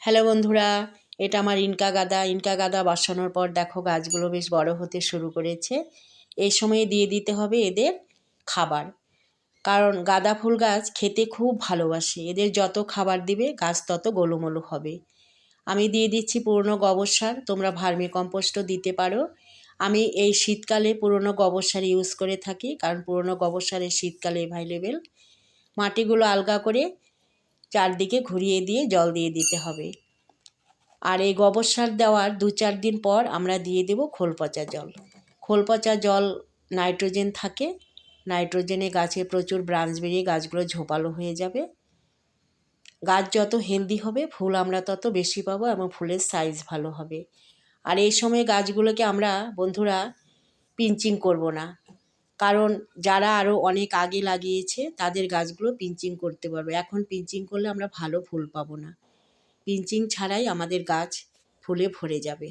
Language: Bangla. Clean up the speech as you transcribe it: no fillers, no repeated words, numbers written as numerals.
হ্যালো বন্ধুরা, এটা আমার ইনকা গাদা বসানোর পর দেখো গাছগুলো বেশ বড় হতে শুরু করেছে। এই সময়ে দিয়ে দিতে হবে এদের খাবার, কারণ গাঁদা ফুল গাছ খেতে খুব ভালোবাসে। এদের যত খাবার দিবে গাছ তত গোলুমোলু হবে। আমি দিয়ে দিচ্ছি পুরনো গোবর সার, তোমরা ভার্মি কম্পোস্টও দিতে পারো। আমি এই শীতকালে পুরনো গোবর সার ইউজ করে থাকি, কারণ পুরনো গোবর সার এই শীতকালে অ্যাভেলেবেল। মাটিগুলো আলগা করে চারদিকে ঘুরিয়ে দিয়ে জল দিয়ে দিতে হবে। আর এই গোবর সার দেওয়ার ২-৪ দিন পর আমরা দিয়ে দেব খোল পচা জল। খোল পচা জল নাইট্রোজেন থাকে, নাইট্রোজেনে গাছে প্রচুর ব্রাঞ্চ বেরিয়ে গাছগুলো ঝোপালো হয়ে যাবে। গাছ যত হেলদি হবে ফুল আমরা তত বেশি পাবো এবং ফুলের সাইজ ভালো হবে। আর এই সময় গাছগুলোকে আমরা বন্ধুরা পিঞ্চিং করব না, কারণ যারা আরও অনেক আগে লাগিয়েছে তাদের গাছগুলো পিঞ্চিং করতে পারবে। এখন পিঞ্চিং করলে আমরা ভালো ফুল পাবো না। পিঞ্চিং ছাড়াই আমাদের গাছ ফুলে ভরে যাবে।